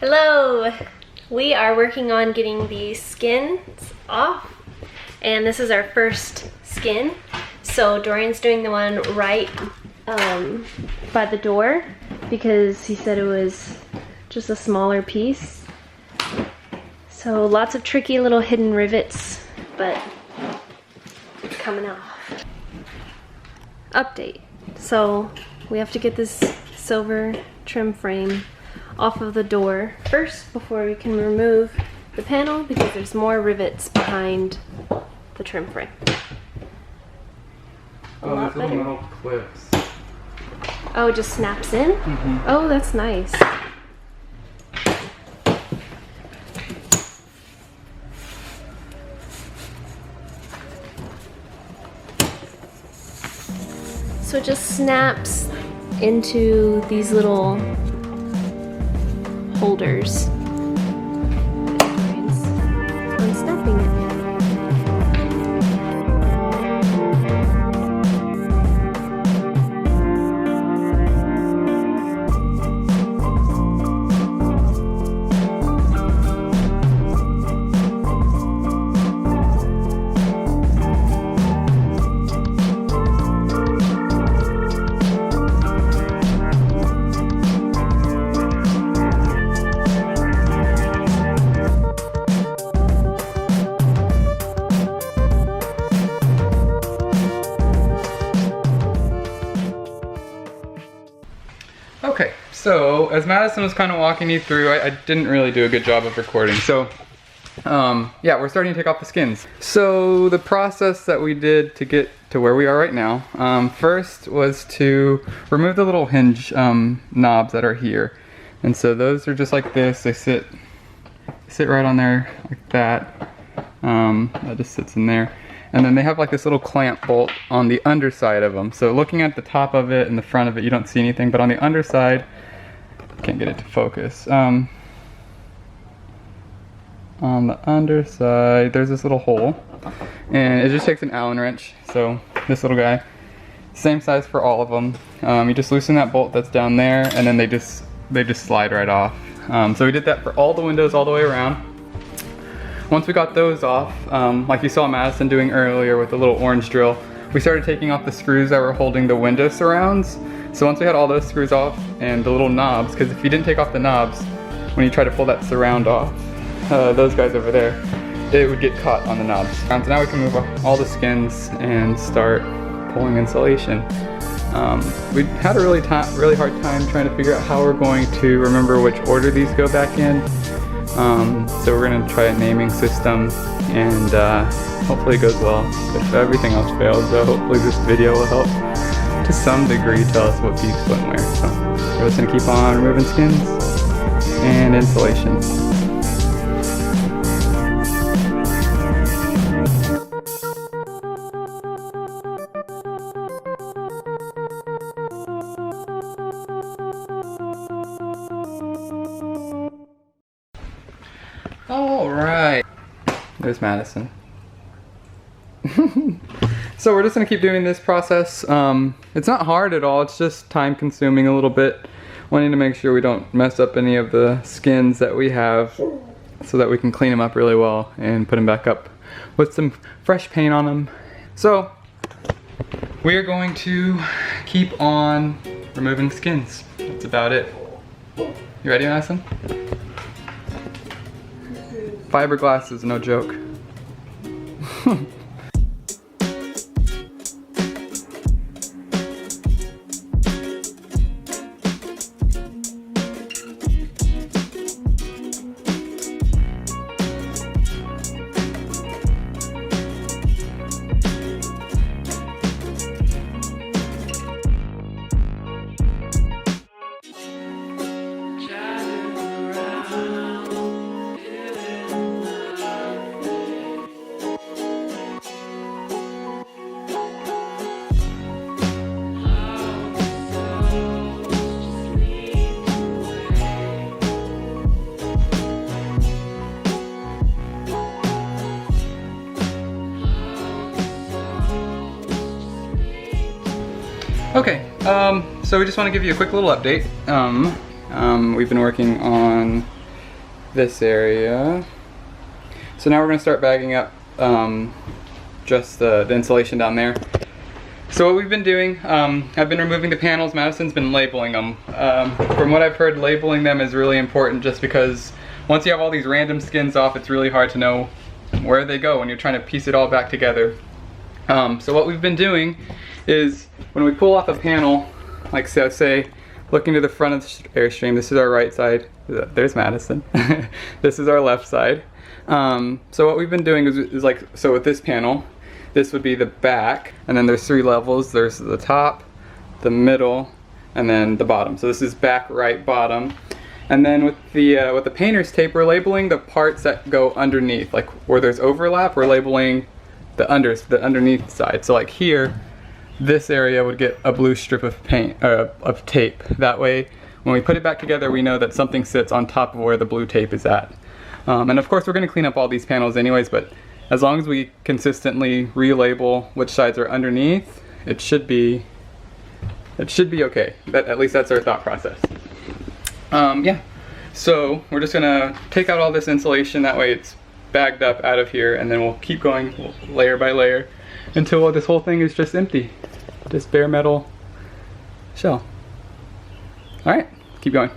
Hello! We are working on getting the skins off, and this is our first skin. So Dorian's doing the one right by the door because he said it was just a smaller piece. So lots of tricky little hidden rivets, but it's coming off. Update. So we have to get this silver trim frame off of the door first before we can remove the panel because there's more rivets behind the trim frame. Oh, there's little metal clips. Oh, it just snaps in? Mm-hmm. Oh, that's nice. So it just snaps into these little holders. Dorian's unsnapping it. Okay, so as Madison was kind of walking you through, I didn't really do a good job of recording. So, yeah, we're starting to take off the skins. So the process that we did to get to where we are right now, first was to remove the little hinge knobs that are here. And so those are just like this. They sit right on there like that. That just sits in there. And then they have like this little clamp bolt on the underside of them. So looking at the top of it and the front of it, you don't see anything, but on the underside, can't get it to focus. On the underside, there's this little hole, and it just takes an Allen wrench. So this little guy, same size for all of them. You just loosen that bolt that's down there, and then they just slide right off. So we did that for all the windows all the way around. Once we got those off, like you saw Madison doing earlier with the little orange drill, we started taking off the screws that were holding the window surrounds. So once we had all those screws off and the little knobs, because if you didn't take off the knobs, when you try to pull that surround off, those guys over there, it would get caught on the knobs. So now we can move all the skins and start pulling insulation. We had a really hard time trying to figure out how we're going to remember which order these go back in. So we're going to try a naming system, and hopefully it goes well. If everything else fails, hopefully this video will help to some degree tell us what piece went where. So we're just going to keep on removing skins and insulation. Alright, there's Madison. So we're just going to keep doing this process. It's not hard at all, it's just time consuming a little bit. Wanting to make sure we don't mess up any of the skins that we have so that we can clean them up really well and put them back up with some fresh paint on them. So we are going to keep on removing skins. That's about it. You ready, Madison? Fiberglass is no joke. Okay, so we just want to give you a quick little update. We've been working on this area. So now we're gonna start bagging up just the insulation down there. So what we've been doing, I've been removing the panels. Madison's been labeling them. From what I've heard, labeling them is really important just because once you have all these random skins off, it's really hard to know where they go when you're trying to piece it all back together. So what we've been doing is when we pull off a panel, like so say, looking to the front of the Airstream, this is our right side. There's Madison. This is our left side. So what we've been doing is like, so with this panel, this would be the back, and then there's 3 levels. There's the top, the middle, and then the bottom. So this is back, right, bottom. And then with the painter's tape, we're labeling the parts that go underneath. Like where there's overlap, we're labeling the underneath side. So like here, this area would get a blue strip of paint, of tape. That way, when we put it back together, we know that something sits on top of where the blue tape is at. And of course, we're gonna clean up all these panels anyways, but as long as we consistently relabel which sides are underneath, it should be okay. At least that's our thought process. Yeah, so we're just gonna take out all this insulation, that way it's bagged up out of here, and then we'll keep going layer by layer until this whole thing is just empty. Just bare metal shell. All right, keep going.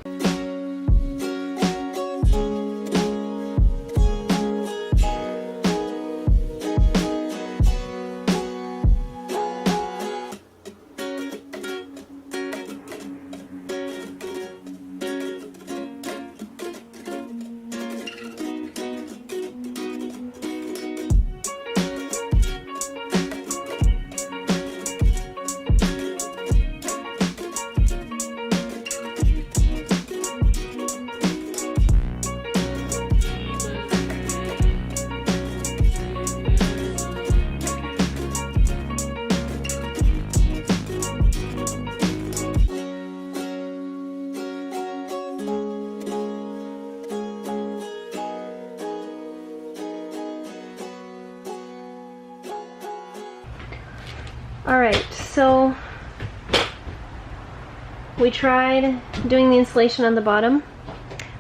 Alright, so we tried doing the insulation on the bottom,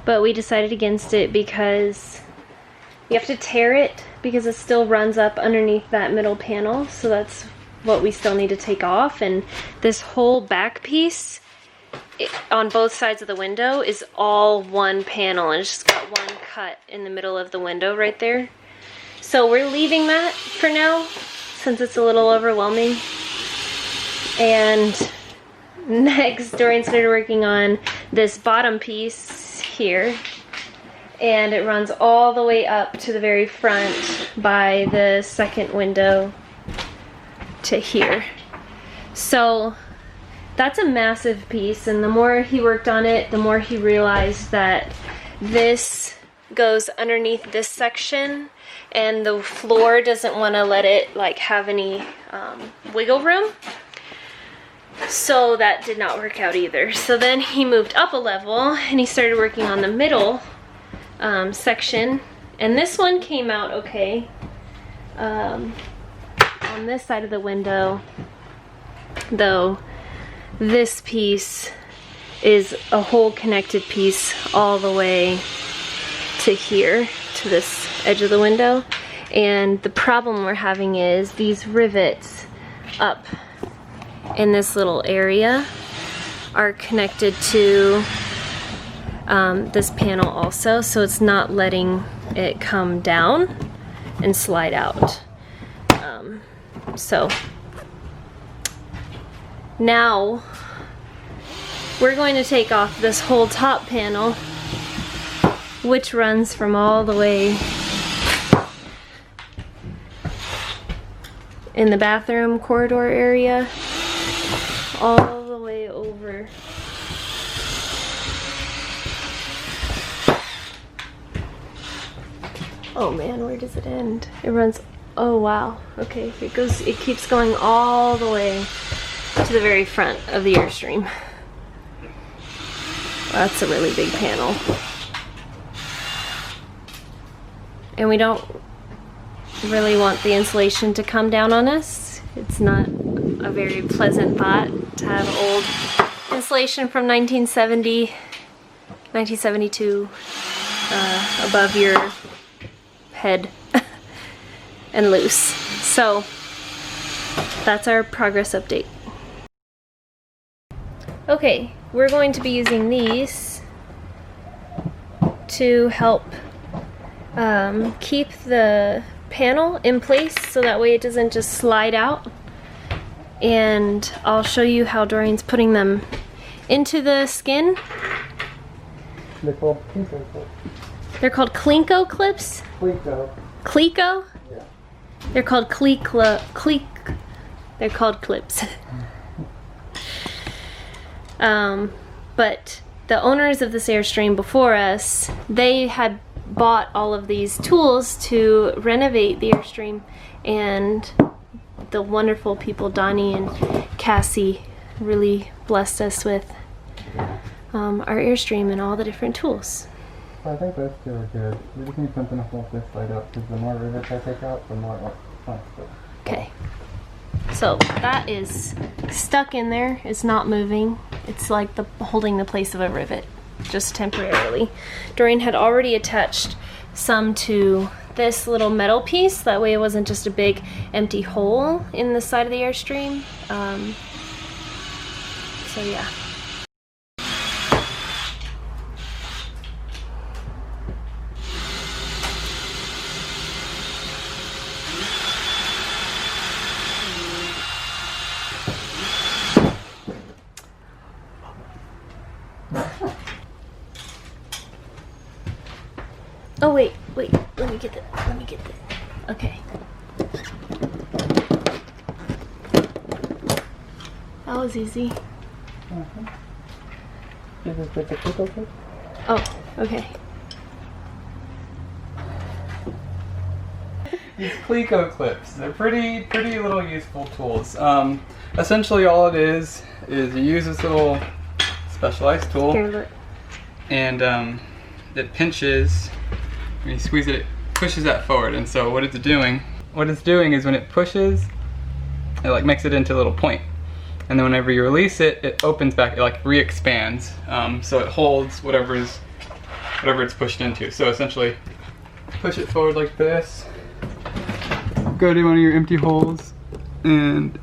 but we decided against it because you have to tear it because it still runs up underneath that middle panel, so that's what we still need to take off. And this whole back piece on both sides of the window is all one panel, and it's just got one cut in the middle of the window right there. So we're leaving that for now, since it's a little overwhelming. And next, Dorian started working on this bottom piece here, and it runs all the way up to the very front by the second window to here. So that's a massive piece, and the more he worked on it, the more he realized that this goes underneath this section, and the floor doesn't want to let it like have any wiggle room. So that did not work out either. So then he moved up a level and he started working on the middle section, and this one came out okay. On this side of the window, though, this piece is a whole connected piece all the way to here, to this edge of the window. And the problem we're having is these rivets up in this little area are connected to this panel also, so it's not letting it come down and slide out. So now we're going to take off this whole top panel, which runs from all the way in the bathroom corridor area all the way over oh man, where does it end? It runs, oh wow, okay, it keeps going all the way to the very front of the Airstream. That's a really big panel. And we don't really want the insulation to come down on us. It's not a very pleasant thought to have old insulation from 1970, 1972 above your head and loose. So that's our progress update. Okay, we're going to be using these to help keep the panel in place so that way it doesn't just slide out. And I'll show you how Doreen's putting them into the skin. They're called Clinko clips. They're called Clinko clips? Clinko. Cleco? Yeah. They're called they're called clips. But the owners of this Airstream before us, they had bought all of these tools to renovate the Airstream, and the wonderful people Donnie and Cassie really blessed us with our Airstream and all the different tools. I think those two are good. We just need something to hold this side up, because the more rivets I take out, the more it wants to. Okay. So that is stuck in there. It's not moving. It's like holding the place of a rivet, just temporarily. Doreen had already attached some to this little metal piece. That way it wasn't just a big empty hole in the side of the Airstream. So yeah. Oh wait, let me get that. Okay. That was easy. Is this with the Clinko clip? Oh, okay. These Clinko clips, they're pretty little useful tools. Essentially all it is you use this little specialized tool. Here, look. And it pinches. When you squeeze it, it pushes that forward. And so what it's doing is when it pushes, it like makes it into a little point. And then whenever you release it, it opens back, it like re-expands. So it holds whatever it's pushed into. So essentially, push it forward like this, go to one of your empty holes, and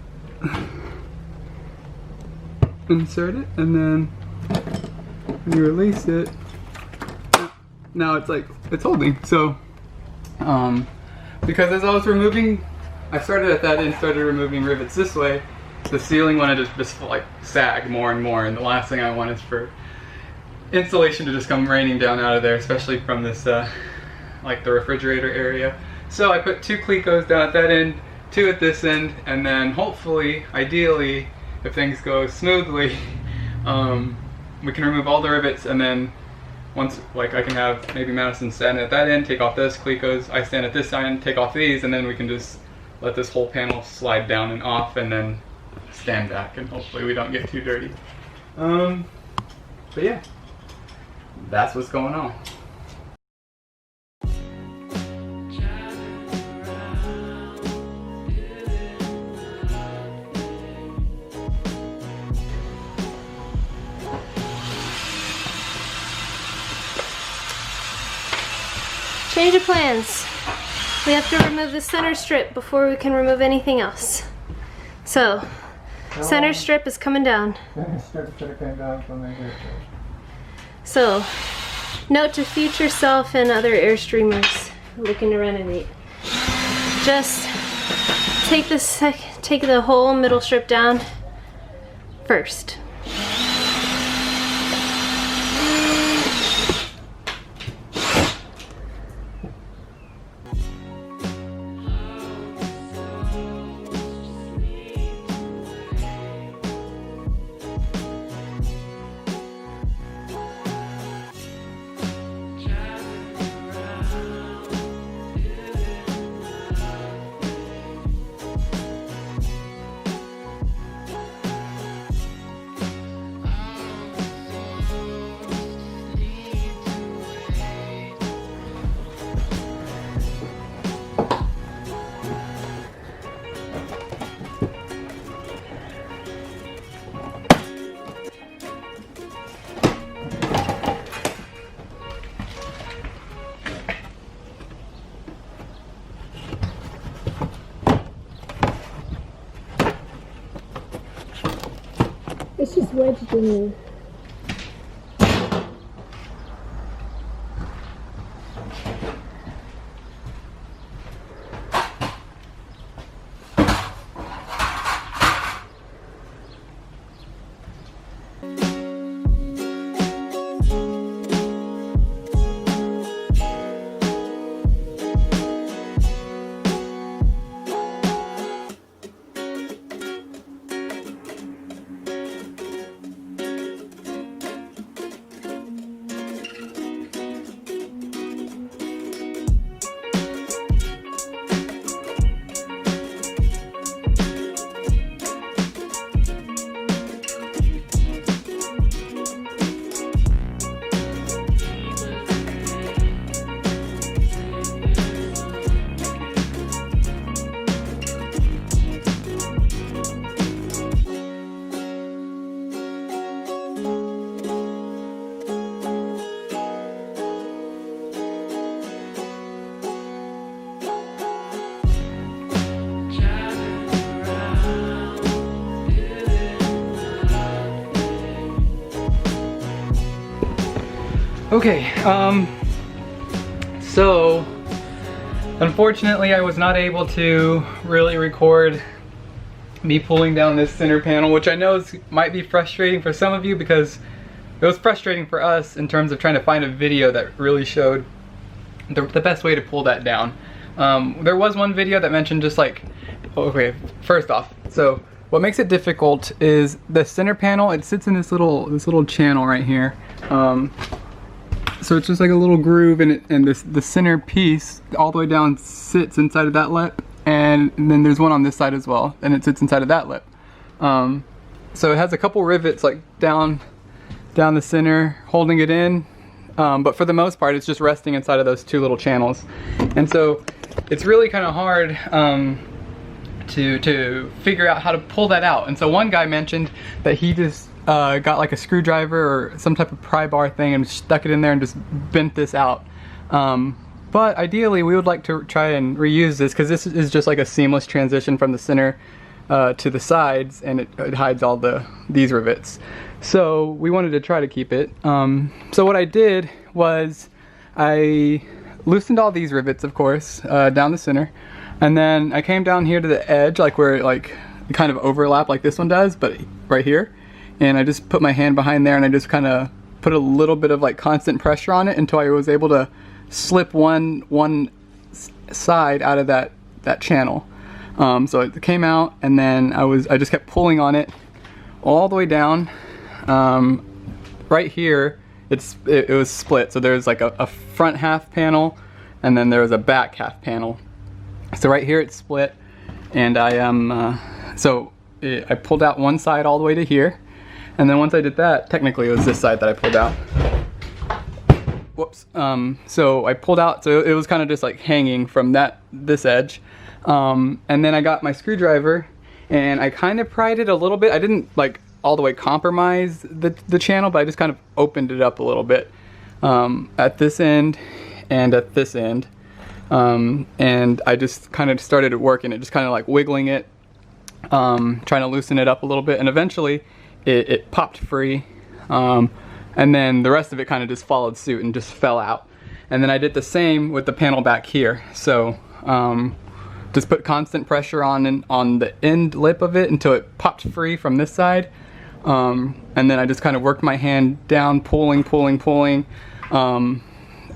insert it, and then when you release it, now it's holding. So because as I was removing, I started at that end, started removing rivets this way, the ceiling wanted to just like sag more and more, and the last thing I want is for insulation to just come raining down out of there, especially from this like the refrigerator area. So I put 2 Clicos down at that end, 2 at this end, and then hopefully, ideally, if things go smoothly, we can remove all the rivets, and then once, like, I can have maybe Madison stand at that end, take off those Clicos, I stand at this end, take off these, and then we can just let this whole panel slide down and off, and then stand back, and hopefully we don't get too dirty. But yeah, that's what's going on. Change of plans. We have to remove the center strip before we can remove anything else. So, center strip is coming down. So, note to future self and other Airstreamers looking to renovate. Just take the whole middle strip down first. just wedged in. Okay, so unfortunately I was not able to really record me pulling down this center panel, which I know might be frustrating for some of you because it was frustrating for us in terms of trying to find a video that really showed the best way to pull that down. There was one video that mentioned just like, okay, first off, so what makes it difficult is the center panel, it sits in this little channel right here. So it's just like a little groove, and the center piece all the way down sits inside of that lip, and then there's one on this side as well, and it sits inside of that lip. So it has a couple rivets like down the center holding it in, but for the most part it's just resting inside of those two little channels. And so it's really kind of hard to figure out how to pull that out. And so one guy mentioned that he just got like a screwdriver or some type of pry bar thing and stuck it in there and just bent this out. But ideally we would like to try and reuse this because this is just like a seamless transition from the center to the sides, and it hides all these rivets. So we wanted to try to keep it. So what I did was I loosened all these rivets, of course, down the center, and then I came down here to the edge, like where it like kind of overlap like this one does, but right here. And I just put my hand behind there and I just kind of put a little bit of like constant pressure on it until I was able to slip one side out of that channel. So it came out, and then I just kept pulling on it all the way down. Right here it was split, so there's like a front half panel and then there was a back half panel. So right here it's split, and I pulled out one side all the way to here. And then once I did that, technically it was this side that I pulled out. Whoops. So I pulled out, so it was kind of just like hanging from this edge. And then I got my screwdriver and I kind of pried it a little bit. I didn't like all the way compromise the channel, but I just kind of opened it up a little bit at this end and at this end. And I just kind of started working it, just kind of like wiggling it, trying to loosen it up a little bit, and eventually it popped free, and then the rest of it kind of just followed suit and just fell out. And then I did the same with the panel back here. So just put constant pressure on the end lip of it until it popped free from this side, and then I just kind of worked my hand down, pulling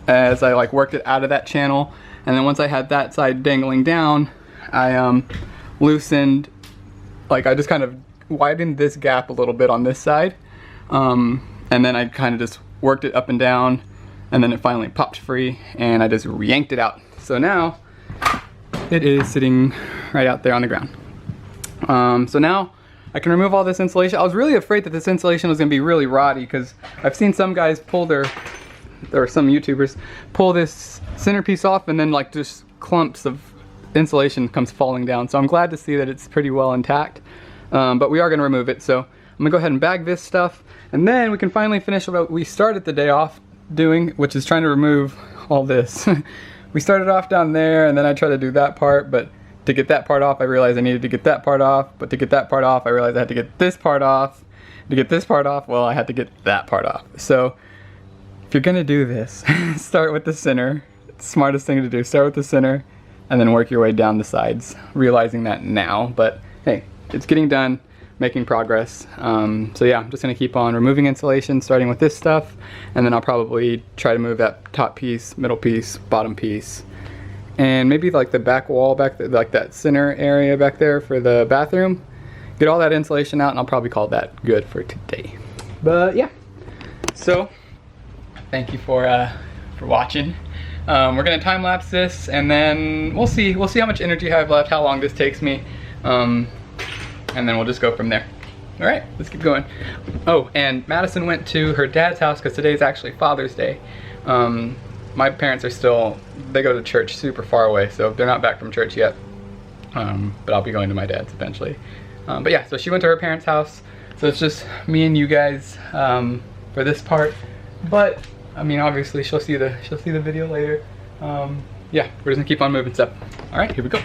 as I like worked it out of that channel. And then once I had that side dangling down, I loosened, like I just kind of widened this gap a little bit on this side, and then I kind of just worked it up and down, and then it finally popped free and I just yanked it out. So now it is sitting right out there on the ground. So now I can remove all this insulation. I was really afraid that this insulation was going to be really rotty because I've seen some guys pull some YouTubers pull this centerpiece off and then like just clumps of insulation comes falling down. So I'm glad to see that it's pretty well intact. But we are going to remove it, so I'm going to go ahead and bag this stuff, and then we can finally finish what we started the day off doing, which is trying to remove all this. We started off down there, and then I tried to do that part, but to get that part off I realized I needed to get that part off, but to get that part off I realized I had to get this part off, To get this part off, well, I had to get that part off. So if you're gonna do this, start with the center. It's the smartest thing to do. Start with the center and then work your way down the sides. Realizing that now, but hey, it's getting done, making progress. So yeah, I'm just gonna keep on removing insulation, starting with this stuff, and then I'll probably try to move that top piece, middle piece, bottom piece, and maybe like the back wall back there, like that center area back there for the bathroom. Get all that insulation out and I'll probably call that good for today. But yeah, so thank you for watching. We're gonna time lapse this and then we'll see how much energy I have left, how long this takes me, and then we'll just go from there. All right, let's keep going. Oh, and Madison went to her dad's house because today is actually Father's Day. My parents are still, they go to church super far away, so they're not back from church yet. But I'll be going to my dad's eventually. But yeah, so she went to her parents' house. So it's just me and you guys for this part. But I mean, obviously she'll see the video later. Yeah, we're just gonna keep on moving stuff. All right, here we go.